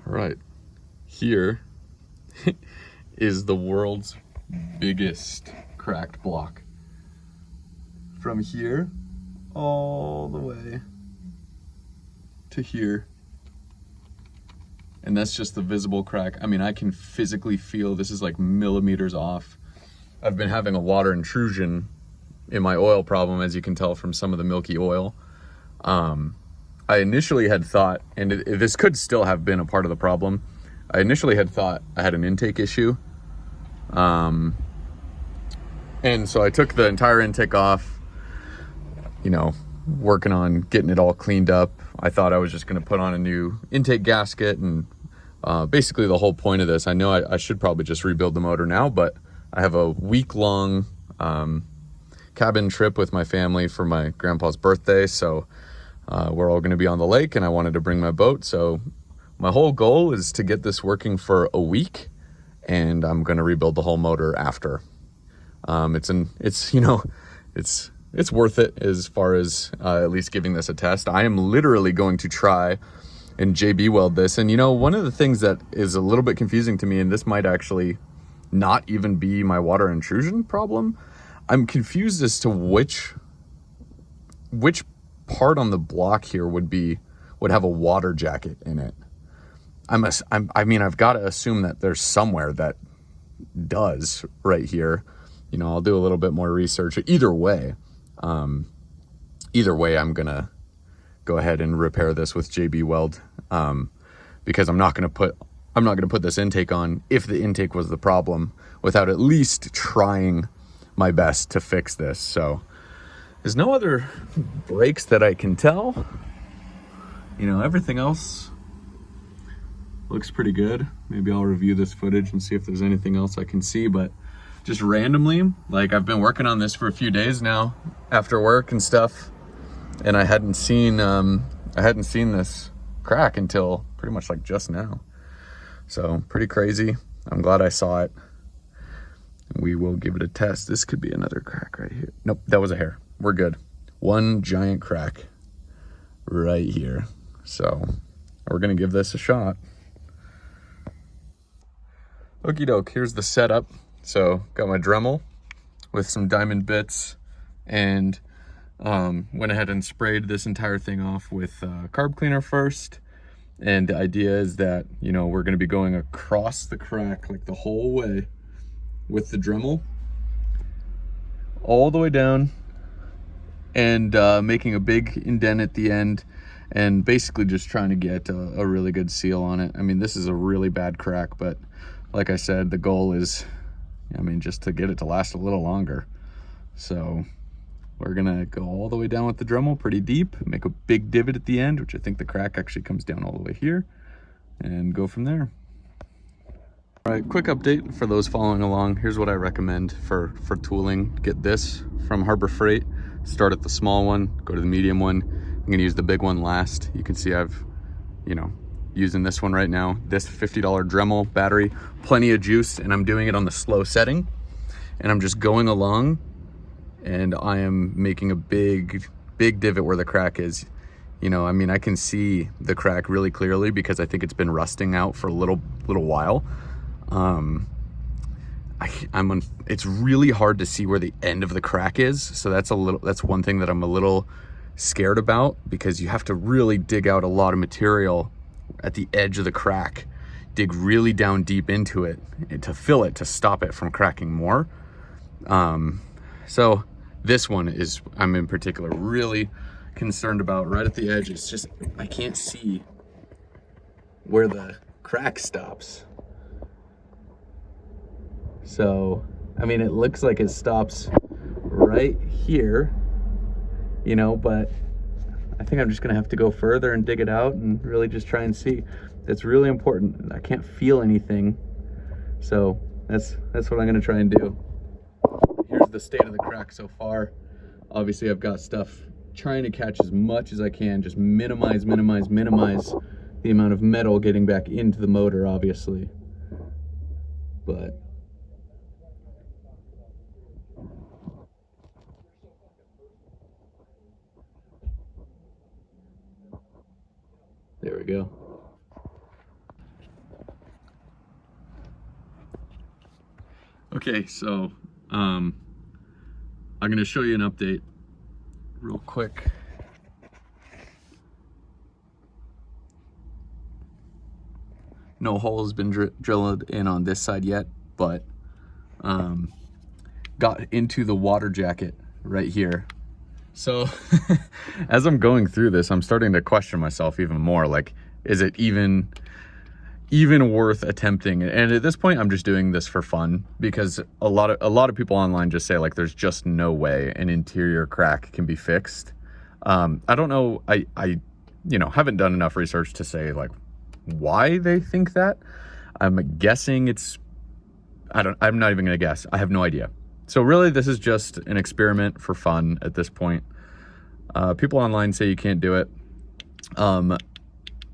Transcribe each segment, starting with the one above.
right, here is the world's biggest cracked block. From here all the way to here. And that's just the visible crack. I mean, I can physically feel this is like millimeters off. I've been having a water intrusion in my oil problem, as you can tell from some of the Milky oil. I initially had thought, and this could still have been a part of the problem, I initially had thought I had an intake issue. And so I took the entire intake off, you know, working on getting it all cleaned up. I thought I was just going to put on a new intake gasket, and basically the whole point of this, I know I should probably just rebuild the motor now, but I have a week-long cabin trip with my family for my grandpa's birthday, so we're all going to be on the lake, and I wanted to bring my boat. So my whole goal is to get this working for a week, and I'm going to rebuild the whole motor after. It's worth it as far as at least giving this a test. I am literally going to try and JBWeld this. And one of the things that is a little bit confusing to me, and this might actually not even be my water intrusion problem, I'm confused as to which part on the block here would have a water jacket in it. I've got to assume that there's somewhere that does right here. I'll do a little bit more research. Either way, I'm gonna go ahead and repair this with JBWeld, because I'm not gonna put this intake on if the intake was the problem without at least trying my best to fix this. So there's no other breaks that I can tell. Everything else looks pretty good. Maybe I'll review this footage and see if there's anything else I can see, but just randomly, like, I've been working on this for a few days now after work and stuff, and I hadn't seen this crack until pretty much like just now. So pretty crazy. I'm glad I saw it. We will give it a test. This could be another crack right here. Nope, that was a hair. We're good. One giant crack right here. So we're gonna give this a shot. Okie doke, here's the setup. So got my Dremel with some diamond bits, and went ahead and sprayed this entire thing off with carb cleaner first. And the idea is that, we're gonna be going across the crack like the whole way with the Dremel, all the way down, and making a big indent at the end, and basically just trying to get a really good seal on it. I mean, this is a really bad crack, but like I said, the goal is, just to get it to last a little longer. So we're gonna go all the way down with the Dremel pretty deep, make a big divot at the end, which I think the crack actually comes down all the way here, and go from there. All right, quick update for those following along. Here's what I recommend for tooling. Get this from Harbor Freight. Start at the small one, go to the medium one. I'm gonna use the big one last. You can see I've, using this one right now. This $50 Dremel battery, plenty of juice, and I'm doing it on the slow setting. And I'm just going along, and I am making a big divot where the crack is. I can see the crack really clearly because I think it's been rusting out for a little while. It's really hard to see where the end of the crack is. So that's one thing that I'm a little scared about, because you have to really dig out a lot of material at the edge of the crack, dig really down deep into it to fill it, to stop it from cracking more. So this one is, I'm in particular really concerned about. Right at the edge, it's just, I can't see where the crack stops. So, it looks like it stops right here, but I think I'm just gonna have to go further and dig it out and really just try and see. That's really important. I can't feel anything. So that's what I'm gonna try and do. Here's the state of the crack so far. Obviously I've got stuff trying to catch as much as I can, just minimize the amount of metal getting back into the motor, obviously. But there we go. Okay, so I'm gonna show you an update real quick. No hole has been drilled in on this side yet, but got into the water jacket right here. So as I'm going through this, I'm starting to question myself even more. Like, is it even worth attempting? And at this point, I'm just doing this for fun, because a lot of people online just say like there's just no way an interior crack can be fixed. I don't know. I haven't done enough research to say like why they think that. I'm guessing it's, I'm not even gonna guess. I have no idea. So really, this is just an experiment for fun at this point. People online say you can't do it.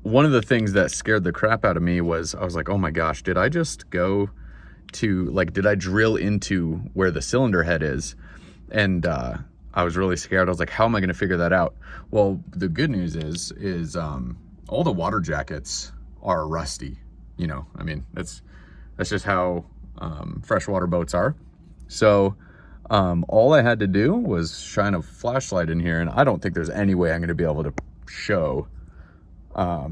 One of the things that scared the crap out of me was, I was like, oh my gosh, did I just go to, like, did I drill into where the cylinder head is? And I was really scared. I was like, how am I gonna figure that out? Well, the good news is all the water jackets are rusty. You know, I mean, that's just how freshwater boats are. So all I had to do was shine a flashlight in here, and I don't think there's any way I'm going to be able to show. Well,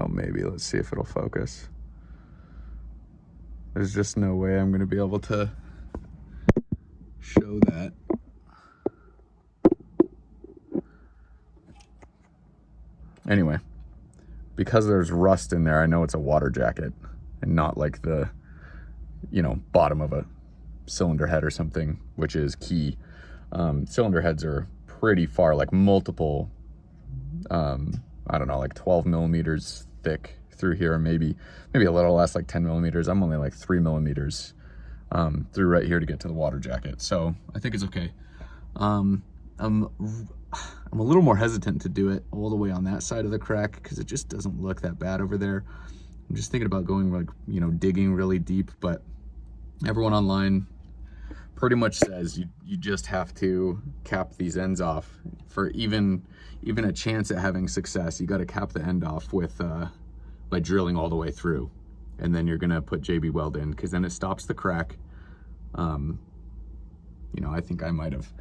maybe let's see if it'll focus. There's just no way I'm going to be able to show that. Anyway, because there's rust in there, I know it's a water jacket and not like the, bottom of a cylinder head or something, which is key. Cylinder heads are pretty far, like multiple, I don't know, like 12 millimeters thick through here, maybe a little less, like 10 millimeters. I'm only like 3 millimeters through right here to get to the water jacket. So I think it's okay. I'm a little more hesitant to do it all the way on that side of the crack because it just doesn't look that bad over there. I'm just thinking about going like, digging really deep, but everyone online pretty much says you just have to cap these ends off. For even a chance at having success, you got to cap the end off with by drilling all the way through, and then you're gonna put JBWeld in, because then it stops the crack. I think I might have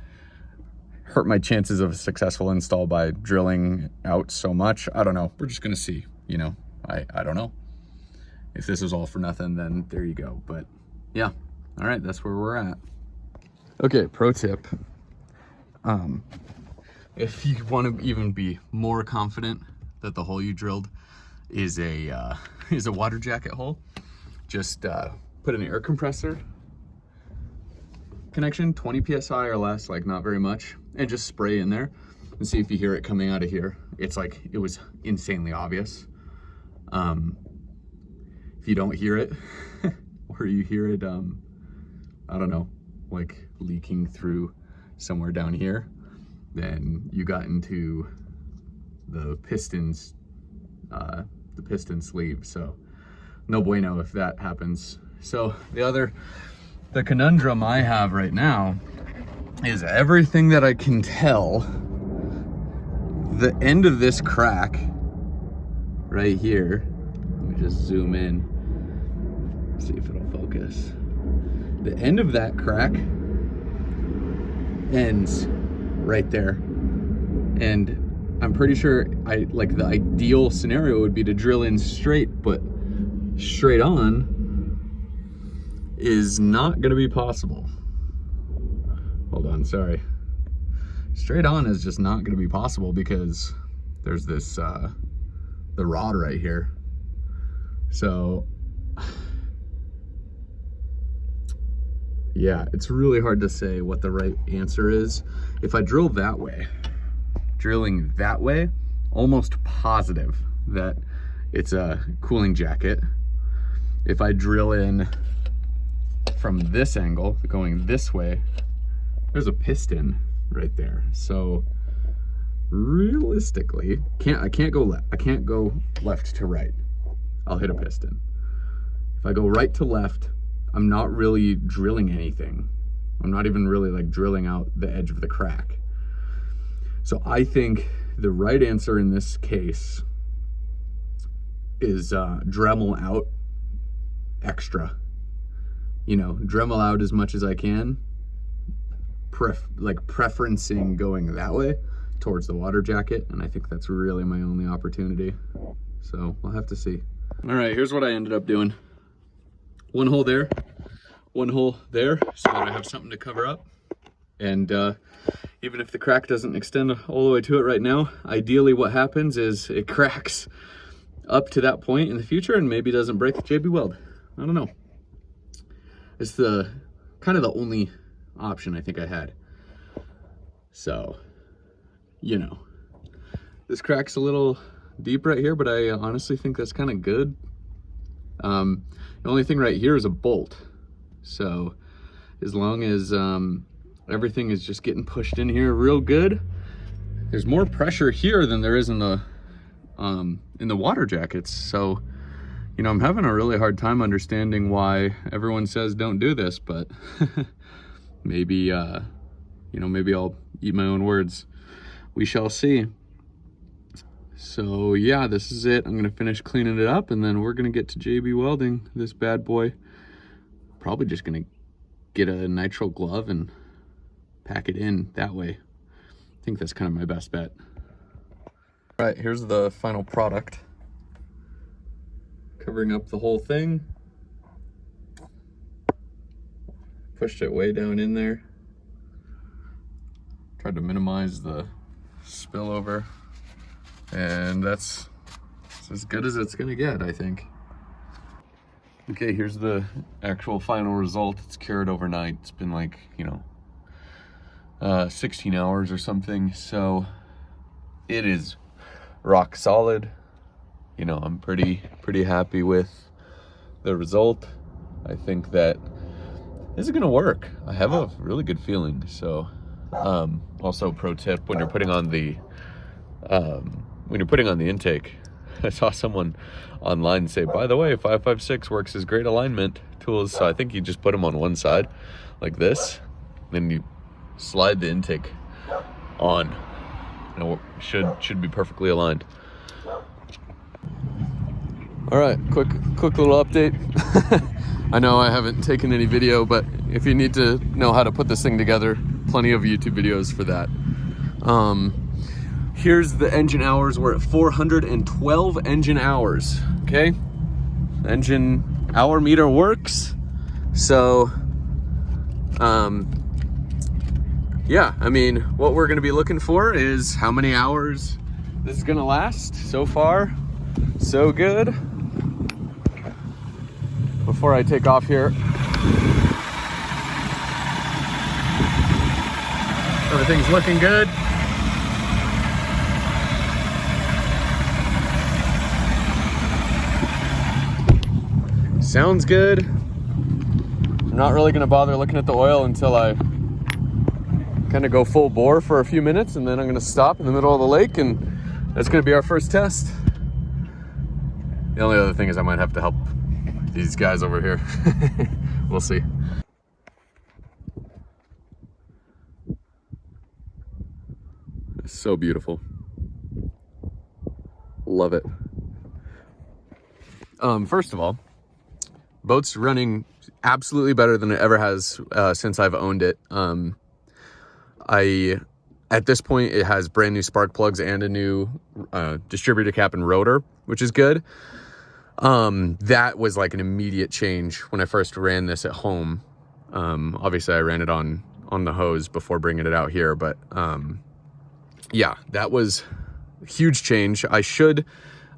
hurt my chances of a successful install by drilling out so much. I don't know. We're just gonna see. I don't know. If this is all for nothing, then there you go. But yeah, all right, that's where we're at. Okay, pro tip. If you want to even be more confident that the hole you drilled is a water jacket hole, just put an air compressor connection, 20 psi or less, like not very much, and just spray in there and see if you hear it coming out of here. It's like, it was insanely obvious. If you don't hear it or you hear it, I don't know, like leaking through somewhere down here, then you got into the piston sleeve. So no bueno if that happens. So the conundrum I have right now is, everything that I can tell, the end of this crack right here, let me just zoom in, see if it'll focus. The end of that crack ends right there, and I'm pretty sure the ideal scenario would be to drill in straight, but straight on is not going to be possible. Hold on, sorry. Straight on is just not going to be possible because there's this the rod right here. So yeah, it's really hard to say what the right answer is. If I drill that way, drilling that way, almost positive that it's a cooling jacket. If I drill in from this angle, going this way, there's a piston right there. So realistically, I can't go left to right. I'll hit a piston. If I go right to left, I'm not really drilling anything. I'm not even really like drilling out the edge of the crack. So I think the right answer in this case is Dremel out extra you know, Dremel out as much as I can, preferencing going that way towards the water jacket, and I think that's really my only opportunity. So we'll have to see. All right, here's what I ended up doing. One hole there, one hole there, so that I have something to cover up. And even if the crack doesn't extend all the way to it right now, ideally what happens is it cracks up to that point in the future and maybe doesn't break the JBWeld. I don't know. It's the kind of the only option I think I had. So, you know, this crack's a little deep right here, but I honestly think that's kind of good. The only thing right here is a bolt. So as long as everything is just getting pushed in here real good, there's more pressure here than there is in the water jackets. So, you know, I'm having a really hard time understanding why everyone says don't do this, but maybe, you know, maybe I'll eat my own words. We shall see. So yeah, this is it. I'm gonna finish cleaning it up and then we're gonna get to JB welding this bad boy. Probably just gonna get a nitrile glove and pack it in that way. I think that's kind of my best bet. All right, here's the final product. Covering up the whole thing. Pushed it way down in there. Tried to minimize the spillover. And that's as good as it's gonna get, I think. Okay, here's the actual final result. It's cured overnight. It's been like, you know, 16 hours or something. So it is rock solid. You know, I'm pretty happy with the result. I think that this is gonna work. I have a really good feeling. So also pro tip, when you're putting on the intake, I saw someone online say, by the way, 556 works as great alignment tools. So I think you just put them on one side like this, then you slide the intake on. You know, should be perfectly aligned. All right, quick little update. I know I haven't taken any video, but if you need to know how to put this thing together, plenty of YouTube videos for that. Here's the engine hours. We're at 412 engine hours, okay? The engine hour meter works. So, yeah, I mean, what we're gonna be looking for is how many hours this is gonna last. So far, so good. Before I take off here, everything's looking good. Sounds good. I'm not really gonna bother looking at the oil until I kind of go full bore for a few minutes, and then I'm gonna stop in the middle of the lake, and that's gonna be our first test. The only other thing is I might have to help these guys over here. We'll see. It's so beautiful. Love it. First of all, boat's running absolutely better than it ever has since I've owned it. At this point, it has brand new spark plugs and a new distributor cap and rotor, which is good. That was like an immediate change when I first ran this at home. Obviously, I ran it on the hose before bringing it out here, but yeah, that was a huge change. I should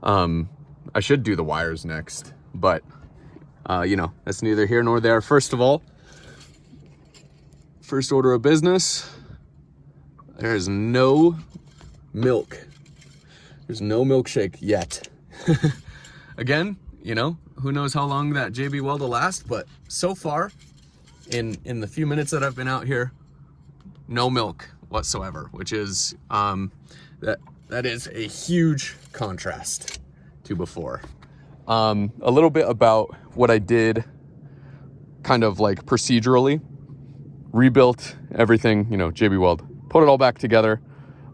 do the wires next, but you know, that's neither here nor there. First of all, first order of business, there is no milk. There's no milkshake yet. Again, you know, who knows how long that JBWeld will last, but so far, in the few minutes that I've been out here, no milk whatsoever, which is, that is a huge contrast to before. A little bit about what I did kind of like procedurally. Rebuilt everything, you know, JBWeld, put it all back together,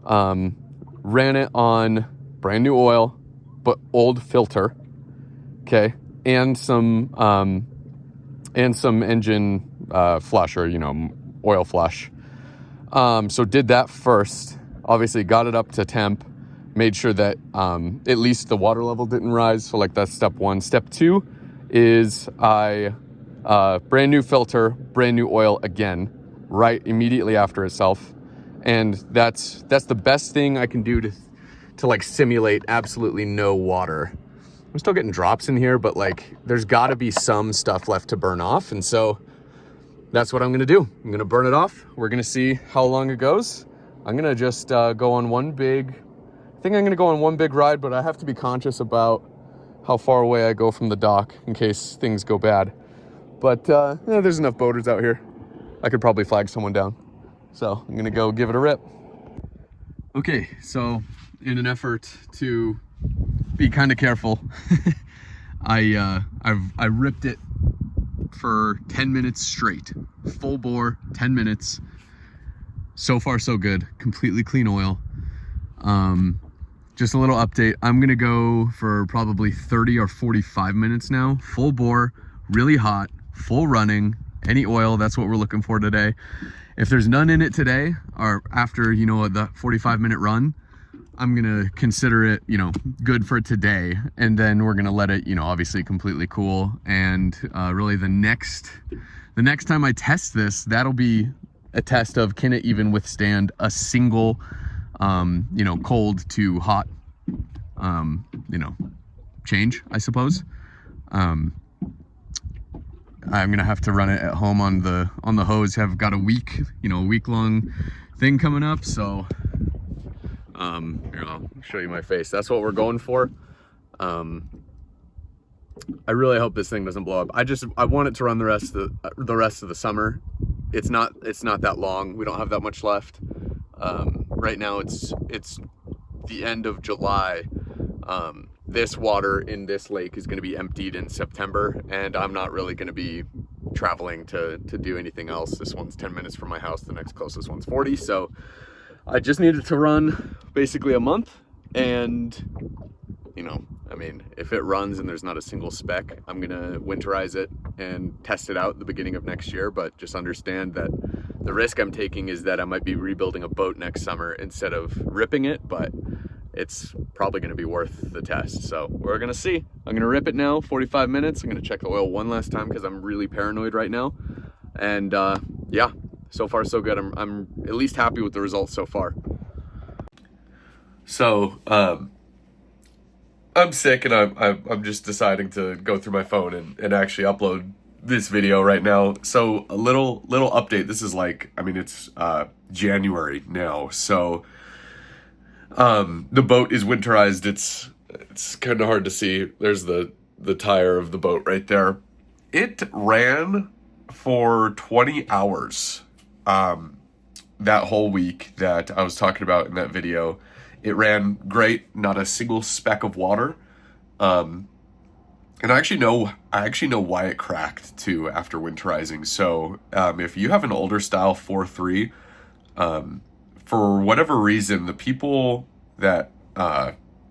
ran it on brand new oil, but old filter, okay, and some and some engine flush, or, you know, oil flush. So did that first. Obviously got it up to temp, made sure that at least the water level didn't rise. So like that's step one. Step two is brand new filter, brand new oil again, right immediately after itself. And that's the best thing I can do to like simulate absolutely no water. I'm still getting drops in here, but like there's got to be some stuff left to burn off. And so that's what I'm going to do. I'm going to burn it off. We're going to see how long it goes. I'm going to just go on one big, I think I'm going to go on one big ride, but I have to be conscious about how far away I go from the dock in case things go bad. But yeah, there's enough boaters out here. I could probably flag someone down. So I'm going to go give it a rip. Okay, so in an effort to be kind of careful, I ripped it for 10 minutes straight, full bore, 10 minutes. So far so good, completely clean oil. Just a little update, I'm gonna go for probably 30 or 45 minutes now, full bore, really hot, full running, any oil. That's what we're looking for today. If there's none in it today, or after, you know, the 45-minute run, I'm gonna consider it, you know, good for today. And then we're gonna let it, you know, obviously completely cool. And really the next time I test this, that'll be a test of, can it even withstand a single, you know, cold to hot, you know, change, I suppose. I'm gonna have to run it at home on the hose. Have got a week, you know, a week-long thing coming up. So here, I'll show you my face. That's what we're going for. I really hope this thing doesn't blow up. I want it to run the rest of the summer. It's not that long. We don't have that much left. Right now it's the end of July. This water in this lake is going to be emptied in September, and I'm not really going to be traveling to do anything else. This one's 10 minutes from my house. The next closest one's 40. So I just needed to run basically a month, and, you know, I mean, if it runs and there's not a single speck, I'm gonna winterize it and test it out at the beginning of next year. But just understand that the risk I'm taking is that I might be rebuilding a boat next summer instead of ripping it, but it's probably gonna be worth the test. So we're gonna see. I'm gonna rip it now, 45 minutes. I'm gonna check the oil one last time because I'm really paranoid right now. And yeah, so far so good. I'm at least happy with the results so far. So I'm sick, and I'm just deciding to go through my phone and actually upload this video right now. So a little update. This is like, I mean, it's January now, so the boat is winterized. It's kind of hard to see. There's the tire of the boat right there. It ran for 20 hours that whole week that I was talking about in that video. It ran great, not a single speck of water. And I actually know why it cracked too after winterizing. So if you have an older style 4.3, for whatever reason, the people that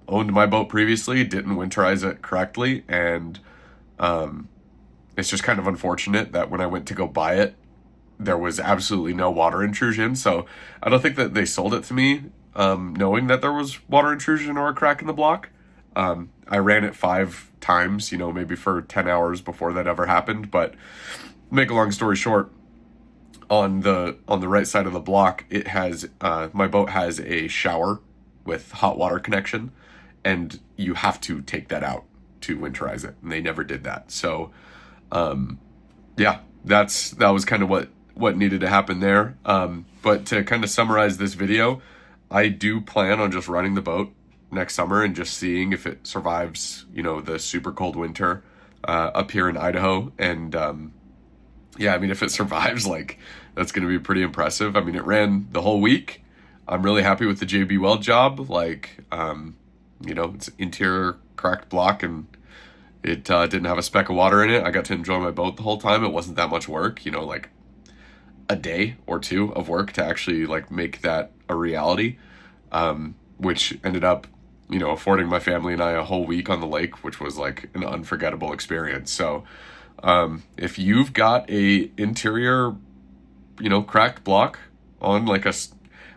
owned my boat previously didn't winterize it correctly, and it's just kind of unfortunate that when I went to go buy it, there was absolutely no water intrusion. So I don't think that they sold it to me knowing that there was water intrusion or a crack in the block. I ran it 5 times, you know, maybe for 10 hours before that ever happened. But make a long story short, on the right side of the block, it has my boat has a shower with hot water connection, and you have to take that out to winterize it, and they never did that. So yeah, that was kind of what needed to happen there. But to kind of summarize this video, I do plan on just running the boat next summer and just seeing if it survives, you know, the super cold winter up here in Idaho. And yeah, I mean, if it survives, like, that's going to be pretty impressive. I mean, it ran the whole week. I'm really happy with the JBWeld job. Like, you know, it's interior cracked block, and it didn't have a speck of water in it. I got to enjoy my boat the whole time. It wasn't that much work, you know, like a day or two of work to actually like make that a reality, which ended up, you know, affording my family and I a whole week on the lake, which was like an unforgettable experience. So If you've got a interior, cracked block on like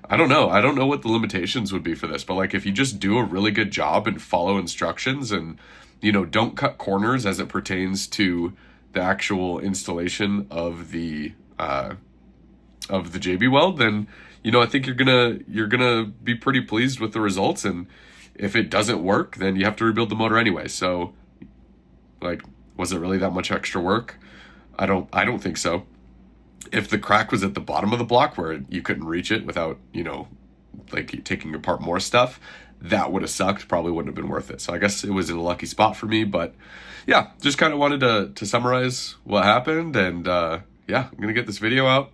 I don't know what the limitations would be for this, but like if you just do a really good job and follow instructions and, don't cut corners as it pertains to the actual installation of the JBWeld, then, I think you're gonna be pretty pleased with the results. And if it doesn't work, then you have to rebuild the motor anyway. So like, was it really that much extra work? I don't think so. If the crack was at the bottom of the block where you couldn't reach it without, like taking apart more stuff, that would have sucked. Probably wouldn't have been worth it. So I guess it was in a lucky spot for me. But yeah, just kind of wanted to summarize what happened. And yeah, I'm going to get this video out.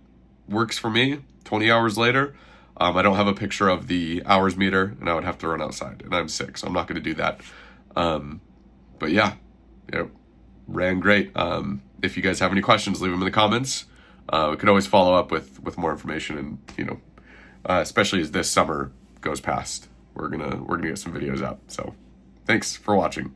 Works for me. 20 hours later. I don't have a picture of the hours meter, and I would have to run outside. And I'm sick, so I'm not going to do that. But yeah, ran great. If you guys have any questions, leave them in the comments. We could always follow up with more information, and especially as this summer goes past, we're gonna get some videos out. So thanks for watching.